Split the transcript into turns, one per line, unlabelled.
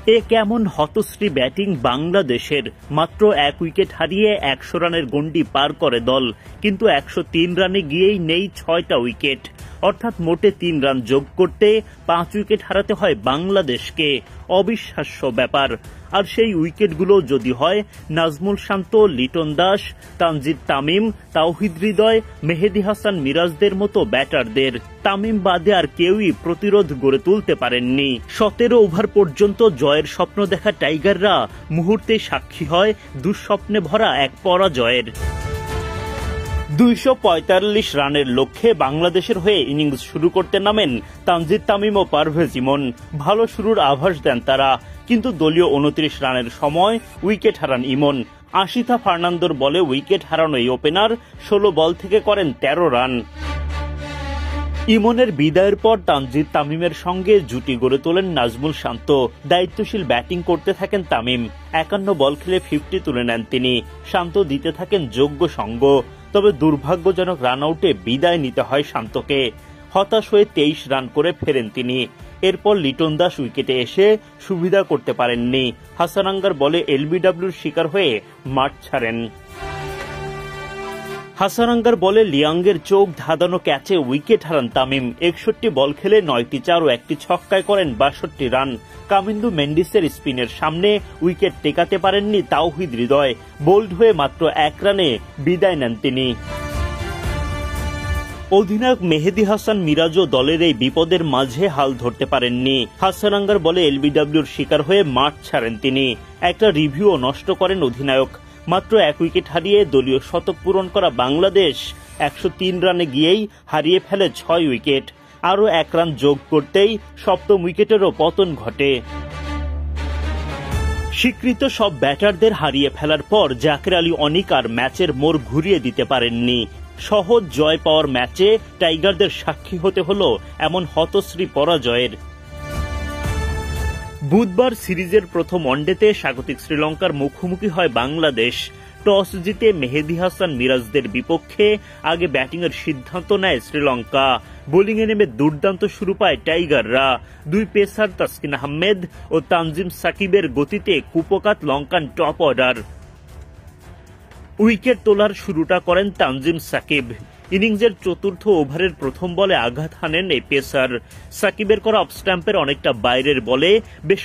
এ কেমন হতশ্রী ব্যাটিং বাংলাদেশের। মাত্র 1 উইকেট হারিয়ে 100 রানের গন্ডি পার করে দল, কিন্তু 103 রানে গিয়েই নেই 6টা উইকেট, অর্থাৎ মোটে 3 রান যোগ করতে 5 উইকেট হারাতে হয় বাংলাদেশকে। অবিশ্বাস্য ব্যাপার। আর সেই উইকেটগুলো যদি হয় নাজমুল শান্ত, লিটন দাস, তানজিদ তামিম, তাওহিদ হৃদয়, মেহেদী হাসান মিরাজদের মতো ব্যাটারদের। তামিম বাদে আর কেউই প্রতিরোধ গড়ে তুলতে পারেননি। 17 ওভার পর্যন্ত জয়ের স্বপ্ন দেখা টাইগাররা মুহূর্তে সাক্ষী হয় দুঃস্বপ্নে ভরা এক পরাজয়ের। 245 রানের লক্ষ্যে বাংলাদেশের হয়ে ইনিংস শুরু করতে নামেন তানজিদ তামিম ও পারভেজ ইমন। ভালো শুরুর আভাস দেন তারা, কিন্তু দলীয় 29 রানের সময় উইকেট হারান ইমন। আশিথা ফার্নান্দোর বলে উইকেট হারানো এই ওপেনার 16 বল থেকে করেন 13 রান। ইমনের বিদায়ের পর তানজিদ তামিমের সঙ্গে জুটি গড়ে তোলেন নাজমুল শান্ত। দায়িত্বশীল ব্যাটিং করতে থাকেন তামিম। 51 বল খেলে 50 তুলে নেন তিনি। শান্ত দিতে থাকেন যোগ্য সঙ্গ, তবে দুর্ভাগ্যজনক রান আউটে বিদায় নিতে হয় শান্তকে। হতাশ হয়ে 23 রান করে ফেরেন তিনি। এরপর লিটন দাস উইকেটে এসে সুবিধা করতে পারেননি। হাসানাঙ্গার বলে এলবিডব্লিউর শিকার হয়ে মাঠ ছাড়েন। হাসানাঙ্গার বলে লিয়াংয়ের চোখ ধাঁধানো ক্যাচে উইকেট হারান তামিম। 61 বল খেলে 9টি 4 ও 1টি ছক্কায় করেন 62 রান। কামিন্দু মেন্ডিসের স্পিনের সামনে উইকেট টেকাতে পারেননি তাওহিদ হৃদয়। বোল্ড হয়ে মাত্র 1 রানে বিদায় নেন তিনি। অধিনায়ক মেহেদী হাসান মিরাজও দলের এই বিপদের মাঝে হাল ধরতে পারেননি। হাসানাঙ্গার বলে এলবিডব্লিউর শিকার হয়ে মাঠ ছাড়েন তিনি। একটা রিভিউও নষ্ট করেন অধিনায়ক। মাত্র 1 উইকেট হারিয়ে দলীয় শতক পূরণ করা বাংলাদেশ 103 রানে গিয়েই হারিয়ে ফেলে 6 উইকেট। আরও 1 রান যোগ করতেই 7ম উইকেটেরও পতন ঘটে। স্বীকৃত সব ব্যাটারদের হারিয়ে ফেলার পর জাকের আলী অনিক আর ম্যাচের মোড় ঘুরিয়ে দিতে পারেননি। সহজ জয় পাওয়ার ম্যাচে টাইগারদের সাক্ষী হতে হলো এমন হতশ্রী পরাজয়ের। বুধবার সিরিজের প্রথম ওয়ানডেতে স্বাগতিক শ্রীলঙ্কার মুখোমুখি হয় বাংলাদেশ। টস জিতে মেহেদী হাসান মিরাজদের বিপক্ষে আগে ব্যাটিংয়ের সিদ্ধান্ত নেয় শ্রীলঙ্কা। বোলিংয়ে নেমে দুর্দান্ত শুরু পায় টাইগাররা। 2 পেসার তাসকিন আহমেদ ও তানজিম সাকিবের গতিতে কুপোকাত লঙ্কান টপ অর্ডার। উইকেট তোলার শুরুটা করেন তানজিম সাকিব। ইনিংসের 4র্থ ওভারের প্রথম বলে আঘাত হানেন এই পেসার। সাকিবের করা অফ স্ট্যাম্পের অনেকটা বাইরের বলে বেশ